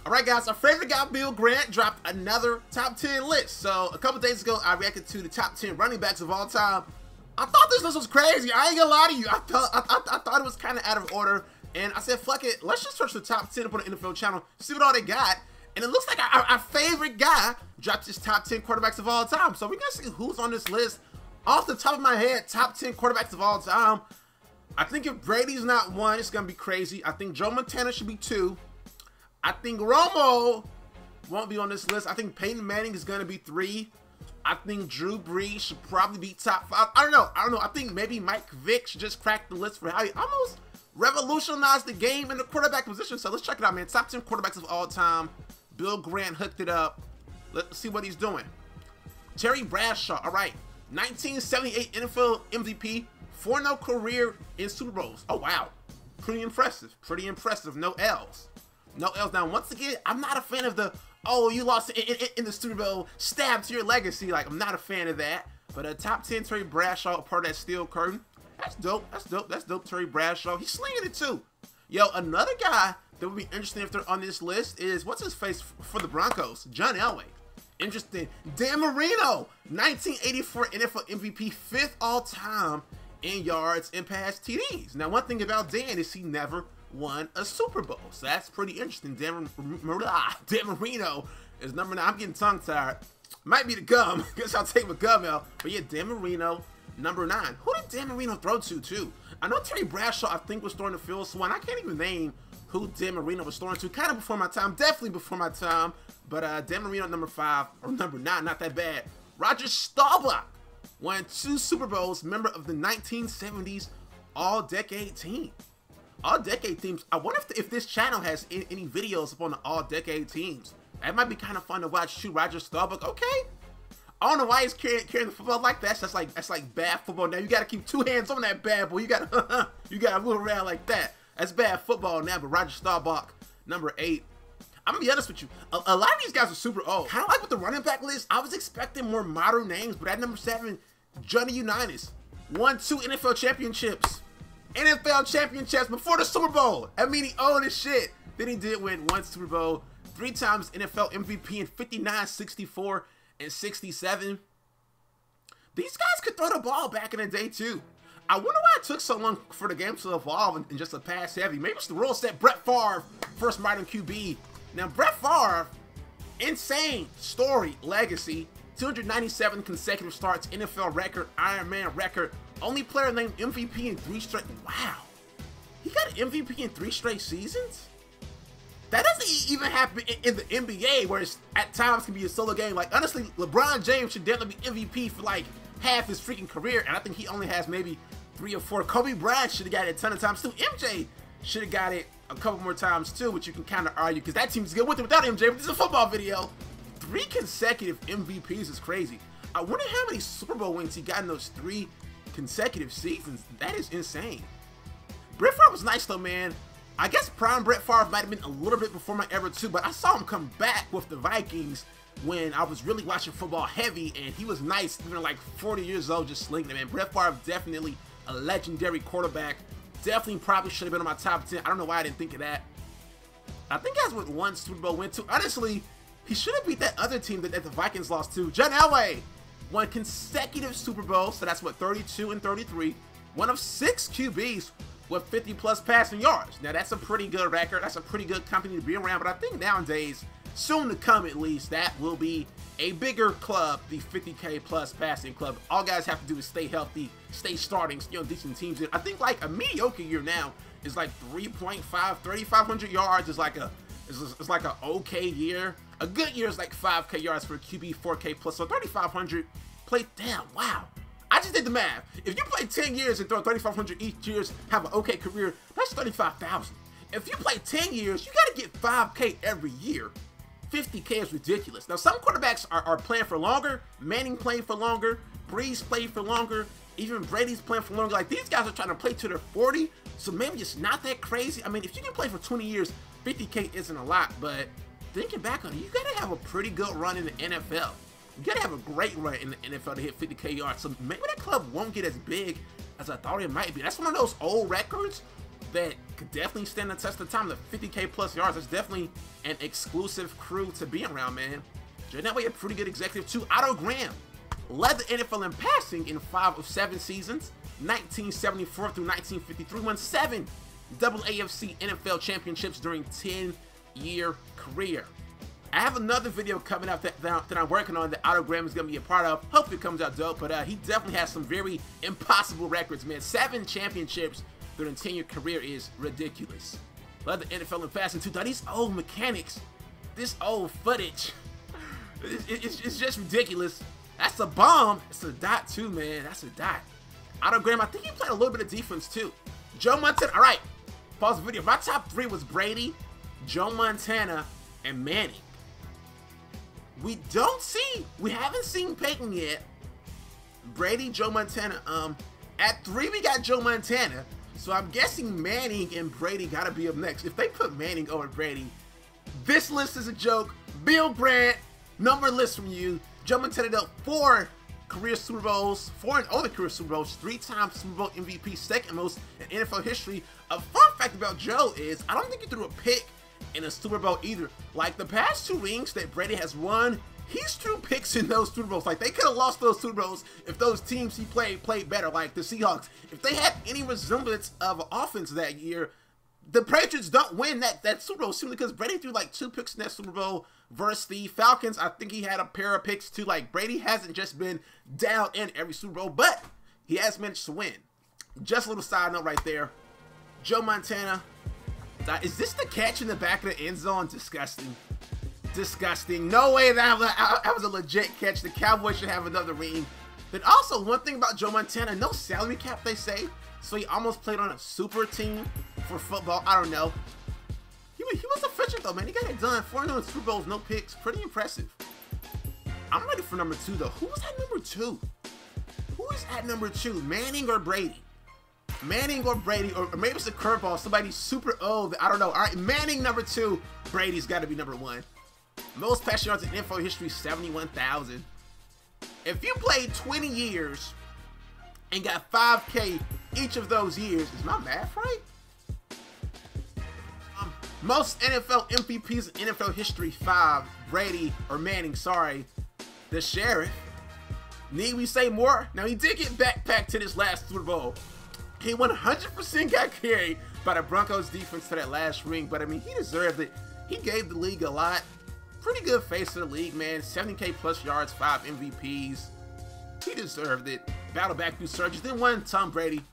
Alright guys, our favorite guy Bill Grant dropped another top 10 list. So a couple days ago I reacted to the top 10 running backs of all time. I thought this list was crazy. I ain't gonna lie to you. I thought it was kind of out of order. And I said, fuck it, let's just search the top 10 up on the NFL channel, see what all they got. And it looks like our favorite guy dropped his top 10 quarterbacks of all time. So we're gonna see who's on this list. Off the top of my head, top 10 quarterbacks of all time. I think if Brady's not 1, it's gonna be crazy. I think Joe Montana should be 2. I think Romo won't be on this list. I think Peyton Manning is going to be 3. I think Drew Brees should probably be top 5. I don't know. I think maybe Mike Vick should just crack the list for how he almost revolutionized the game in the quarterback position. So let's check it out, man. Top 10 quarterbacks of all time. Bill Grant hooked it up. Let's see what he's doing. Terry Bradshaw. All right. 1978 NFL MVP. 4-0 career in Super Bowls. Oh, wow. Pretty impressive. Pretty impressive. No L's. No L's. Now, once again, I'm not a fan of the, oh, you lost in the Super Bowl, stab to your legacy. Like, I'm not a fan of that. But a top 10 Terry Bradshaw, part of that steel curtain. That's dope. That's dope. That's dope, Terry Bradshaw. He's slinging it, too. Yo, another guy that would be interesting if they're on this list is, what's his face for the Broncos? John Elway. Interesting. Dan Marino, 1984 NFL MVP, 5th all-time in yards and pass TDs. Now, one thing about Dan is he never won a Super Bowl, so that's pretty interesting. Dan Marino is number 9. I'm getting tongue-tied. Might be the gum. Guess I'll take my gum out. But yeah, Dan Marino, number 9. Who did Dan Marino throw to, too? I know Terry Bradshaw, I think, was throwing to Phil Swan. I can't even name who Dan Marino was throwing to. Kind of before my time. Definitely before my time. But Dan Marino, number 5, or number 9, not that bad. Roger Staubach won 2 Super Bowls, member of the 1970s All-Decade Team. All-Decade teams. I wonder if this channel has any videos upon the All-Decade teams. That might be kind of fun to watch too. Roger Staubach. Okay. I don't know why he's carrying the football like that. That's like bad football. Now you got to keep 2 hands on that bad boy. You got to move around like that. That's bad football now. But Roger Staubach, number 8. I'm gonna be honest with you. A lot of these guys are super old. Kind of like with the running back list. I was expecting more modern names, but at number 7, Johnny Unitas won 2 NFL championships. NFL championships before the Super Bowl. I mean, he owned his shit. Then he did win 1 Super Bowl, 3 times NFL MVP in 59, 64, and 67. These guys could throw the ball back in the day, too. I wonder why it took so long for the game to evolve and just a pass heavy. Maybe it's the rule set. Brett Favre, first modern QB. Now, Brett Favre, insane story, legacy. 297 consecutive starts, NFL record, Iron Man record. Only player named MVP in 3 straight. Wow. He got an MVP in 3 straight seasons? That doesn't even happen in the NBA, where it's at times can be a solo game. Like, honestly, LeBron James should definitely be MVP for like half his freaking career, and I think he only has maybe 3 or 4. Kobe Bryant should have got it a ton of times too. MJ should have got it a couple more times too, which you can kind of argue because that team's good with or without MJ, but this is a football video. 3 consecutive MVPs is crazy. I wonder how many Super Bowl wins he got in those 3 consecutive seasons. That is insane. Brett Favre was nice though, man. I guess prime Brett Favre might have been a little bit before my era too, but I saw him come back with the Vikings when I was really watching football heavy, and he was nice even like 40 years old just slinging it, man. Brett Favre, definitely a legendary quarterback. Definitely probably should have been on my top 10. I don't know why I didn't think of that. I think that's what 1 Super Bowl went to. Honestly, he should have beat that other team that the Vikings lost to. John Elway won consecutive Super Bowls, so that's what, 32 and 33. One of 6 QBs with 50+ passing yards. Now, that's a pretty good record. That's a pretty good company to be around, but I think nowadays, soon to come at least, that will be a bigger club, the 50K plus passing club. All guys have to do is stay healthy, stay starting, decent teams. I think like a mediocre year now is like 3.5, 3,500 yards is like a okay year. A good year is like 5K yards for a QB, 4K plus, so 3,500 play. Damn, wow. I just did the math. If you play 10 years and throw 3,500 each year, have an okay career, that's 35,000. If you play 10 years, you got to get 5K every year. 50K is ridiculous. Now, some quarterbacks are playing for longer. Manning played for longer. Brees played for longer. Even Brady's playing for longer. Like, these guys are trying to play to their 40, so maybe it's not that crazy. I mean, if you can play for 20 years, 50K isn't a lot, but thinking back on it, you got to have a pretty good run in the NFL. You got to have a great run in the NFL to hit 50K yards, so maybe that club won't get as big as I thought it might be. That's one of those old records that could definitely stand the test of time. The 50K plus yards, that's definitely an exclusive crew to be around, man. That way, a pretty good executive too. Otto Graham led the NFL in passing in 5 of 7 seasons, 1974 through 1953, won 7 double AFC NFL championships during 10-year career. I have another video coming out that I'm working on that Otto Graham is going to be a part of. Hopefully it comes out dope, but he definitely has some very impossible records, man. 7 championships during a 10-year career is ridiculous. Led the NFL in passing too. These old mechanics, this old footage, it's just ridiculous. That's a bomb. It's a dot too, man. That's a dot. Otto Graham, I think he played a little bit of defense too. Joe Montana. All right, pause the video. My top 3 was Brady, Joe Montana, and Manning. We haven't seen Peyton yet. Brady, Joe Montana. At 3 we got Joe Montana. So I'm guessing Manning and Brady gotta be up next. If they put Manning over Brady, this list is a joke. Bill Grant, number list from you. Joe Montana dealt 4 career Super Bowls, 4 and other career Super Bowls, 3-time Super Bowl MVP, second most in NFL history. A fun fact about Joe is I don't think he threw a pick in a Super Bowl either. Like the past 2 rings that Brady has won, he's threw picks in those Super Bowls. Like they could have lost those Super Bowls if those teams he played better, like the Seahawks. If they had any resemblance of offense that year, the Patriots don't win that Super Bowl simply because Brady threw like 2 picks in that Super Bowl versus the Falcons. I think he had a pair of picks too. Like Brady hasn't just been down in every Super Bowl, but he has managed to win. Just a little side note right there. Joe Montana. Is this the catch in the back of the end zone? Disgusting. Disgusting. No way that was a legit catch. The Cowboys should have another ring. Then also, one thing about Joe Montana, no salary cap, they say. So he almost played on a super team for football. I don't know. He was efficient though, man. He got it done. 4 Super Bowls, no picks. Pretty impressive. I'm ready for number 2 though. Who was at number 2? Who is at number 2? Manning or Brady? Manning or Brady, or maybe it's a curveball. Somebody super old. I don't know. All right, Manning number 2. Brady's got to be number 1. Most passing yards in NFL history, 71,000. If you played 20 years and got 5K each of those years, is my math right? Most NFL MVPs in NFL history, 5. Brady or Manning, sorry. The Sheriff. Need we say more? Now, he did get backpacked to this last Super Bowl. He 100% got carried by the Broncos defense to that last ring, but I mean, he deserved it. He gave the league a lot. Pretty good face of the league, man. 70K plus yards, 5 MVPs. He deserved it. Battle back through surgeries. Then won Tom Brady.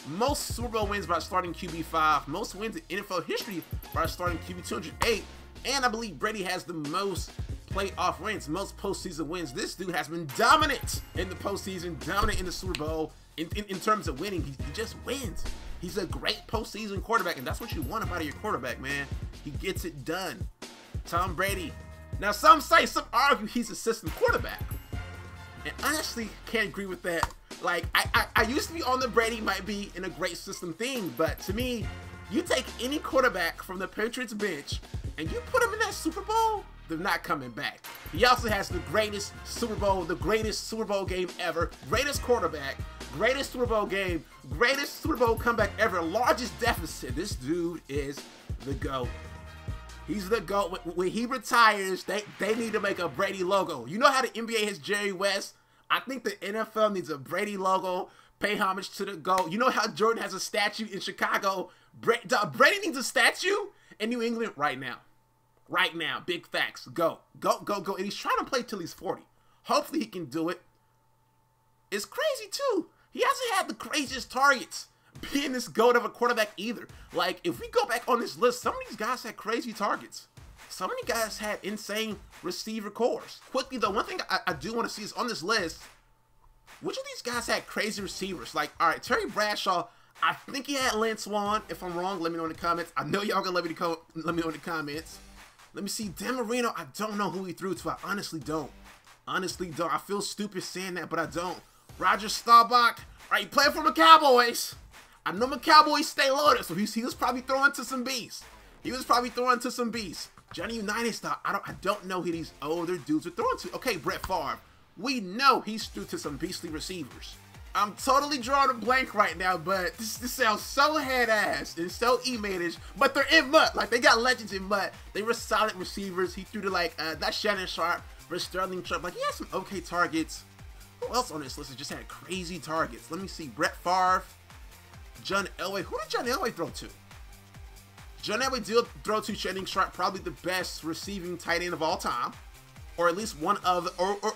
Most Super Bowl wins by starting QB5. Most wins in NFL history by starting QB 208. And I believe Brady has the most playoff wins, most postseason wins. This dude has been dominant in the postseason, dominant in the Super Bowl. In terms of winning, he just wins. He's a great postseason quarterback, and that's what you want out of your quarterback, man. He gets it done. Tom Brady. Now, some argue he's a system quarterback. And honestly, can't agree with that. Like, I used to be on the Brady might be in a great system thing, but to me, you take any quarterback from the Patriots bench and you put him in that Super Bowl, they're not coming back. He also has the greatest Super Bowl game ever, greatest quarterback, greatest Super Bowl game, greatest Super Bowl comeback ever, largest deficit. This dude is the GOAT. He's the GOAT. When he retires, they need to make a Brady logo. You know how the NBA has Jerry West? I think the NFL needs a Brady logo, pay homage to the GOAT. You know how Jordan has a statue in Chicago? Brady needs a statue in New England right now. Right now. Big facts. Go. Go, go, go. And he's trying to play till he's 40. Hopefully he can do it. It's crazy too. He hasn't had the craziest targets being this GOAT of a quarterback either. Like, if we go back on this list, some of these guys had crazy targets. Some of these guys had insane receiver cores. Quickly though, one thing I do want to see is on this list, which of these guys had crazy receivers? Like, all right, Terry Bradshaw, I think he had Lance Swan. If I'm wrong, let me know in the comments. I know y'all gonna let me know in the comments. Let me see. Dan Marino, I don't know who he threw to. I honestly don't. Honestly don't. I feel stupid saying that, but I don't. Roger Staubach, right, he played for the Cowboys. I know my Cowboys stay loaded, so he was probably throwing to some beasts. He was probably throwing to some beasts. Johnny Unitas, I don't know who these older dudes are throwing to. Okay, Brett Favre, we know he's threw to some beastly receivers. I'm totally drawing a blank right now, but this sounds so head-ass and so E-manish, but they're in MUT. Like, they got legends in MUT. They were solid receivers. He threw to, like, that Shannon Sharp versus Sterling Sharp. Like, he had some okay targets. Who else on this list just had crazy targets? Let me see. Brett Favre, John Elway. Who did John Elway throw to? John Elway did throw to Shannon Sharp, probably the best receiving tight end of all time. Or at least one of, or one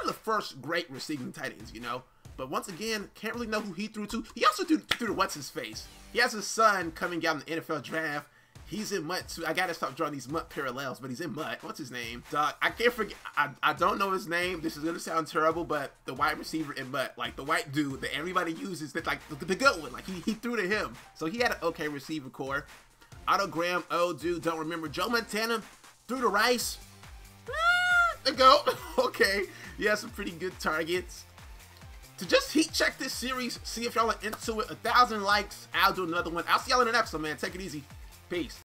of the first great receiving tight ends, you know? But once again, can't really know who he threw to. He also threw to what's-his-face. He has his son coming out in the NFL draft. He's in MUT too. I gotta stop drawing these MUT parallels, but he's in MUT. What's his name? Dog, I can't forget. I don't know his name. This is gonna sound terrible, but the wide receiver in MUT, like the white dude that everybody uses, that like the good one. Like he threw to him, so he had an okay receiver core. Otto Graham, oh dude, don't remember. Joe Montana threw to Rice. There you go. Okay, he has some pretty good targets. To just heat check this series, see if y'all are into it. 1,000 likes, I'll do another one. I'll see y'all in the next one, man. Take it easy. Peace.